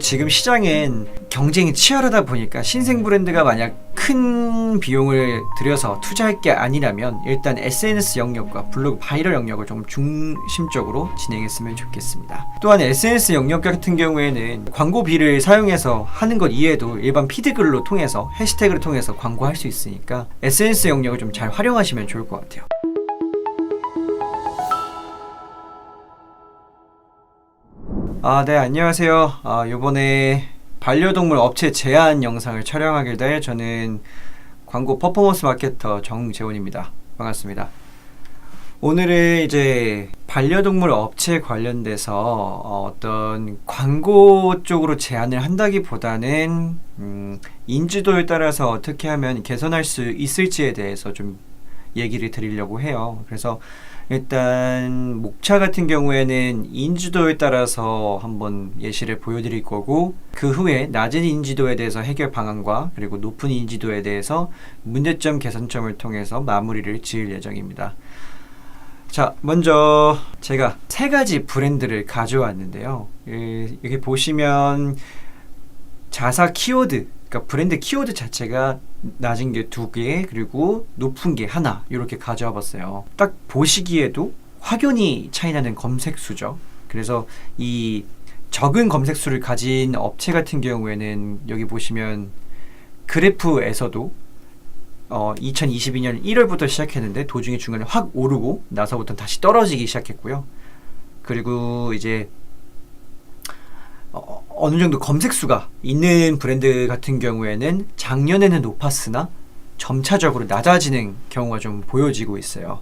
지금 시장엔 경쟁이 치열하다 보니까 신생 브랜드가 만약 큰 비용을 들여서 투자할 게 아니라면 일단 SNS 영역과 블로그 바이럴 영역을 좀 중심적으로 진행했으면 좋겠습니다. 또한 SNS 영역 같은 경우에는 광고비를 사용해서 하는 것 이외에도 일반 피드글로 통해서 해시태그를 통해서 광고할 수 있으니까 SNS 영역을 좀 잘 활용하시면 좋을 것 같아요. 네, 안녕하세요. 요번에 반려동물 업체 제안 영상을 촬영하게 될 저는 광고 퍼포먼스 마케터 정재훈입니다. 반갑습니다. 오늘은 이제 반려동물 업체 관련돼서 어떤 광고 쪽으로 제안을 한다기보다는 인지도에 따라서 어떻게 하면 개선할 수 있을지에 대해서 좀 얘기를 드리려고 해요. 그래서 일단 목차 같은 경우에는 인지도에 따라서 한번 예시를 보여드릴 거고, 그 후에 낮은 인지도에 대해서 해결 방안과 그리고 높은 인지도에 대해서 문제점 개선점을 통해서 마무리를 지을 예정입니다. 자, 먼저 제가 세 가지 브랜드를 가져왔는데요. 여기 보시면 자사 키워드, 그러니까 브랜드 키워드 자체가 낮은 게 2개, 그리고 높은 게 하나, 이렇게 가져와 봤어요. 딱 보시기에도 확연히 차이나는 검색수죠. 그래서 이 적은 검색수를 가진 업체 같은 경우에는 여기 보시면 그래프에서도 2022년 1월부터 시작했는데 도중에 중간에 확 오르고 나서부터 다시 떨어지기 시작했고요. 그리고 이제 어느 정도 검색수가 있는 브랜드 같은 경우에는 작년에는 높았으나 점차적으로 낮아지는 경우가 좀 보여지고 있어요.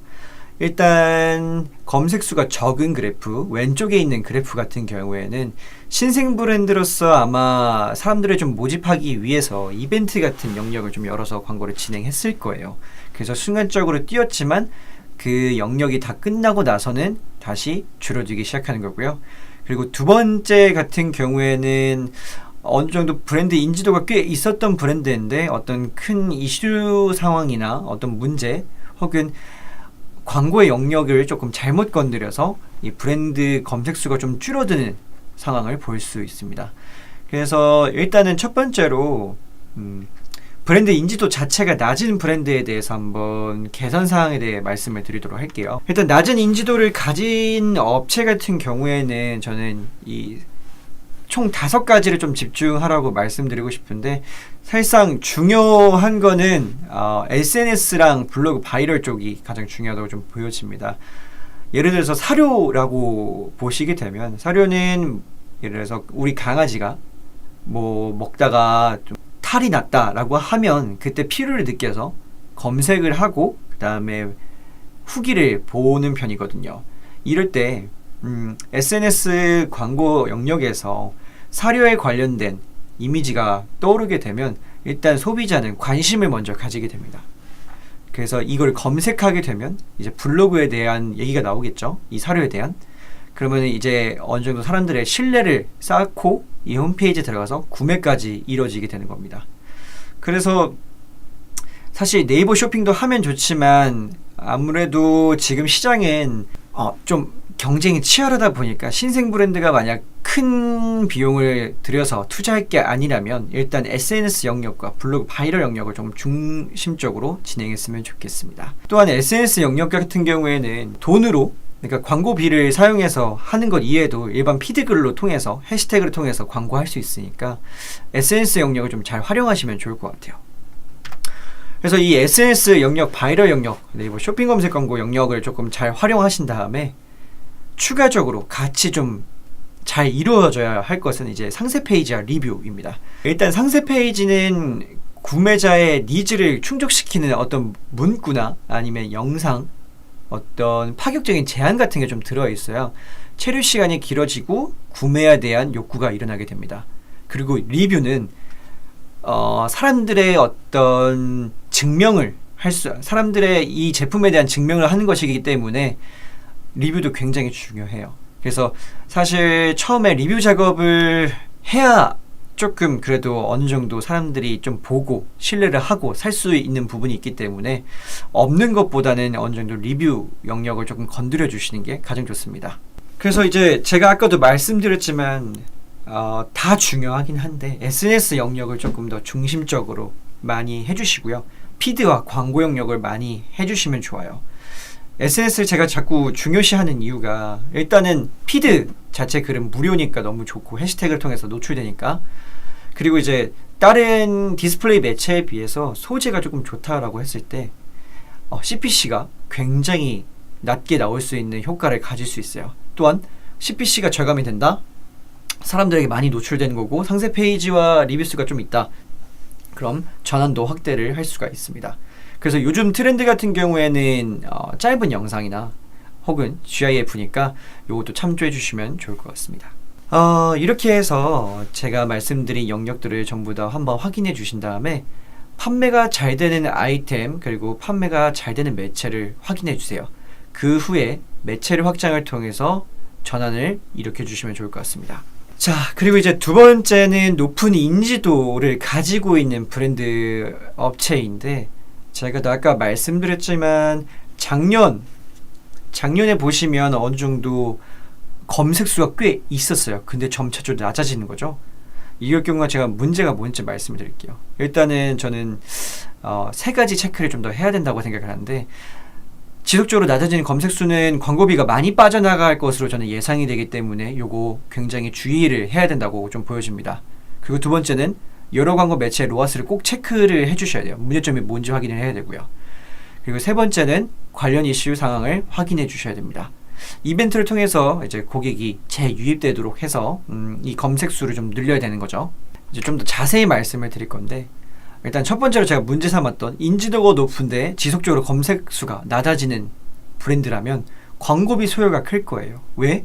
일단 검색수가 적은 그래프, 왼쪽에 있는 그래프 같은 경우에는 신생 브랜드로서 아마 사람들을 좀 모집하기 위해서 이벤트 같은 영역을 좀 열어서 광고를 진행했을 거예요. 그래서 순간적으로 뛰었지만 그 영역이 다 끝나고 나서는 다시 줄어들기 시작하는 거고요. 그리고 두 번째 같은 경우에는 어느 정도 브랜드 인지도가 꽤 있었던 브랜드인데 어떤 큰 이슈 상황이나 어떤 문제 혹은 광고의 영역을 조금 잘못 건드려서 이 브랜드 검색수가 좀 줄어드는 상황을 볼 수 있습니다. 그래서 일단은 첫 번째로 브랜드 인지도 자체가 낮은 브랜드에 대해서 한번 개선 사항에 대해 말씀을 드리도록 할게요. 일단 낮은 인지도를 가진 업체 같은 경우에는 저는 이 총 5가지를 좀 집중하라고 말씀드리고 싶은데, 사실상 중요한 거는 SNS랑 블로그 바이럴 쪽이 가장 중요하다고 좀 보여집니다. 예를 들어서 사료라고 보시게 되면, 사료는 예를 들어서 우리 강아지가 뭐 먹다가 좀 탈이 났다라고 하면 그때 필요를 느껴서 검색을 하고 그 다음에 후기를 보는 편이거든요. 이럴 때 SNS 광고 영역에서 사료에 관련된 이미지가 떠오르게 되면 일단 소비자는 관심을 먼저 가지게 됩니다. 그래서 이걸 검색하게 되면 이제 블로그에 대한 얘기가 나오겠죠. 이 사료에 대한. 그러면 이제 어느 정도 사람들의 신뢰를 쌓고 이 홈페이지에 들어가서 구매까지 이루어지게 되는 겁니다. 그래서 사실 네이버 쇼핑도 하면 좋지만 아무래도 지금 시장엔 좀 경쟁이 치열하다 보니까 신생 브랜드가 만약 큰 비용을 들여서 투자할 게 아니라면 일단 SNS 영역과 블로그 바이럴 영역을 좀 중심적으로 진행했으면 좋겠습니다. 또한 SNS 영역 같은 경우에는 돈으로, 그러니까 광고비를 사용해서 하는 것 이외에도 일반 피드글로 통해서 해시태그를 통해서 광고할 수 있으니까 SNS 영역을 좀 잘 활용하시면 좋을 것 같아요. 그래서 이 SNS 영역, 바이럴 영역, 네이버 쇼핑 검색 광고 영역을 조금 잘 활용하신 다음에 추가적으로 같이 좀 잘 이루어져야 할 것은 이제 상세 페이지와 리뷰입니다. 일단 상세 페이지는 구매자의 니즈를 충족시키는 어떤 문구나 아니면 영상, 어떤 파격적인 제안 같은 게 좀 들어있어요. 체류 시간이 길어지고 구매에 대한 욕구가 일어나게 됩니다. 그리고 리뷰는 사람들의 어떤 증명을 사람들의 이 제품에 대한 증명을 하는 것이기 때문에 리뷰도 굉장히 중요해요. 그래서 사실 처음에 리뷰 작업을 해야 조금 그래도 어느 정도 사람들이 좀 보고 신뢰를 하고 살 수 있는 부분이 있기 때문에 없는 것보다는 어느 정도 리뷰 영역을 조금 건드려 주시는 게 가장 좋습니다. 그래서 이제 제가 아까도 말씀드렸지만 다 중요하긴 한데 SNS 영역을 조금 더 중심적으로 많이 해주시고요. 피드와 광고 영역을 많이 해주시면 좋아요. SNS를 제가 자꾸 중요시하는 이유가 일단은 피드 자체 글은 무료니까 너무 좋고 해시태그를 통해서 노출되니까, 그리고 이제 다른 디스플레이 매체에 비해서 소재가 조금 좋다라고 했을 때 CPC가 굉장히 낮게 나올 수 있는 효과를 가질 수 있어요. 또한 CPC가 절감이 된다? 사람들에게 많이 노출되는 거고 상세 페이지와 리뷰 수가 좀 있다. 그럼 전환도 확대를 할 수가 있습니다. 그래서 요즘 트렌드 같은 경우에는 짧은 영상이나 혹은 GIF니까 이것도 참조해 주시면 좋을 것 같습니다. 이렇게 해서 제가 말씀드린 영역들을 전부 다 한번 확인해 주신 다음에 판매가 잘 되는 아이템 그리고 판매가 잘 되는 매체를 확인해 주세요. 그 후에 매체를 확장을 통해서 전환을 일으켜 주시면 좋을 것 같습니다. 자, 그리고 이제 두 번째는 높은 인지도를 가지고 있는 브랜드 업체인데, 제가 아까 말씀드렸지만 작년에 보시면 어느 정도 검색 수가 꽤 있었어요. 근데 점차적으로 낮아지는 거죠. 이럴 경우가 제가 문제가 뭔지 말씀을 드릴게요. 일단은 저는 세 가지 체크를 좀 더 해야 된다고 생각을 하는데, 지속적으로 낮아지는 검색 수는 광고비가 많이 빠져나갈 것으로 저는 예상이 되기 때문에 요거 굉장히 주의를 해야 된다고 좀 보여집니다. 그리고 두 번째는 여러 광고 매체의 로아스를 꼭 체크를 해주셔야 돼요. 문제점이 뭔지 확인을 해야 되고요. 그리고 세 번째는 관련 이슈 상황을 확인해 주셔야 됩니다. 이벤트를 통해서 이제 고객이 재유입되도록 해서 이 검색 수를 좀 늘려야 되는 거죠. 이제 좀 더 자세히 말씀을 드릴 건데, 일단 첫 번째로 제가 문제 삼았던 인지도가 높은데 지속적으로 검색 수가 낮아지는 브랜드라면 광고비 소요가 클 거예요. 왜?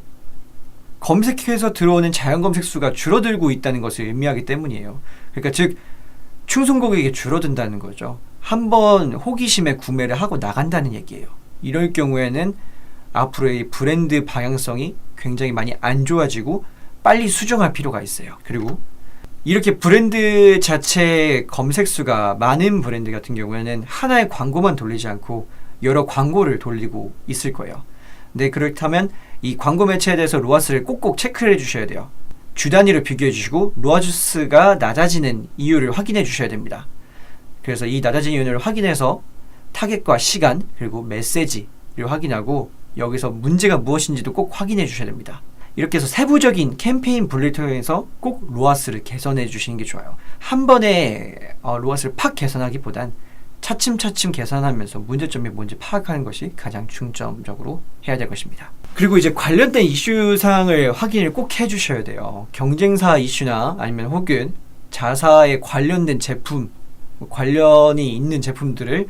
검색해서 들어오는 자연 검색 수가 줄어들고 있다는 것을 의미하기 때문이에요. 그러니까 즉 충성 고객이 줄어든다는 거죠. 한번 호기심에 구매를 하고 나간다는 얘기예요. 이럴 경우에는 앞으로의 브랜드 방향성이 굉장히 많이 안 좋아지고 빨리 수정할 필요가 있어요. 그리고 이렇게 브랜드 자체 검색수가 많은 브랜드 같은 경우에는 하나의 광고만 돌리지 않고 여러 광고를 돌리고 있을 거예요. 근데 그렇다면 이 광고 매체에 대해서 로아스를 꼭꼭 체크를 해주셔야 돼요. 주 단위로 비교해 주시고 로아스가 낮아지는 이유를 확인해 주셔야 됩니다. 그래서 이 낮아진 이유를 확인해서 타겟과 시간 그리고 메시지를 확인하고 여기서 문제가 무엇인지도 꼭 확인해 주셔야 됩니다. 이렇게 해서 세부적인 캠페인 분리를 통해서 꼭 로아스를 개선해 주시는 게 좋아요. 한 번에 로아스를 팍 개선하기보단 차츰차츰 개선하면서 문제점이 뭔지 파악하는 것이 가장 중점적으로 해야 될 것입니다. 그리고 이제 관련된 이슈사항을 확인을 꼭 해주셔야 돼요. 경쟁사 이슈나 아니면 혹은 자사에 관련된 제품, 관련이 있는 제품들을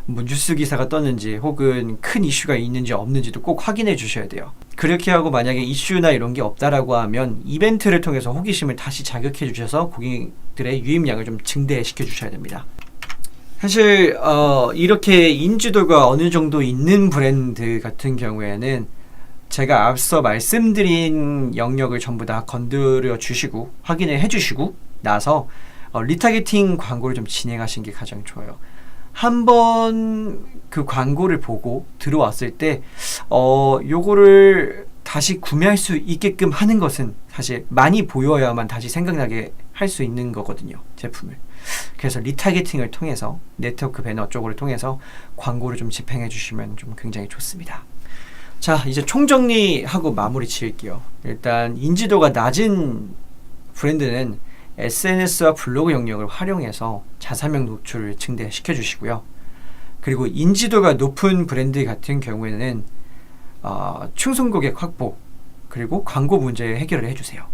뉴스 기사가 떴는지 혹은 큰 이슈가 있는지 없는지도 꼭 확인해 주셔야 돼요. 그렇게 하고 만약에 이슈나 이런 게 없다라고 하면 이벤트를 통해서 호기심을 다시 자극해 주셔서 고객들의 유입량을 좀 증대시켜 주셔야 됩니다. 사실 이렇게 인지도가 어느 정도 있는 브랜드 같은 경우에는 제가 앞서 말씀드린 영역을 전부 다 건드려 주시고 확인을 해 주시고 나서 리타겟팅 광고를 좀 진행하시는 게 가장 좋아요. 한번 그 광고를 보고 들어왔을 때 요거를 다시 구매할 수 있게끔 하는 것은 사실 많이 보여야만 다시 생각나게 할 수 있는 거거든요, 제품을. 그래서 리타겟팅을 통해서 네트워크 배너 쪽을 통해서 광고를 좀 집행해 주시면 좀 굉장히 좋습니다. 자, 이제 총정리하고 마무리 지을게요. 일단 인지도가 낮은 브랜드는 SNS와 블로그 영역을 활용해서 자사명 노출을 증대시켜 주시고요. 그리고 인지도가 높은 브랜드 같은 경우에는 충성 고객 확보 그리고 광고 문제 해결을 해주세요.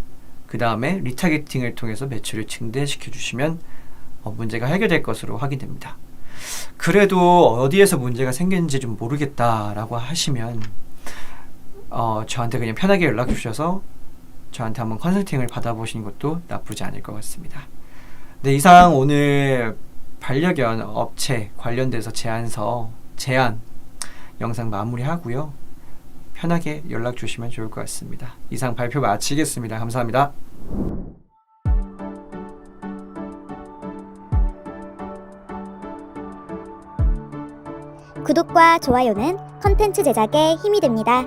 그 다음에 리타겟팅을 통해서 매출을 증대시켜 주시면 문제가 해결될 것으로 확인됩니다. 그래도 어디에서 문제가 생겼는지 좀 모르겠다라고 하시면 저한테 그냥 편하게 연락 주셔서 저한테 한번 컨설팅을 받아보시는 것도 나쁘지 않을 것 같습니다. 네, 이상 오늘 반려견 업체 관련돼서 제안 영상 마무리하고요. 편하게 연락 주시면 좋을 것 같습니다. 이상 발표 마치겠습니다. 감사합니다. 구독과 좋아요는 컨텐츠 제작에 힘이 됩니다.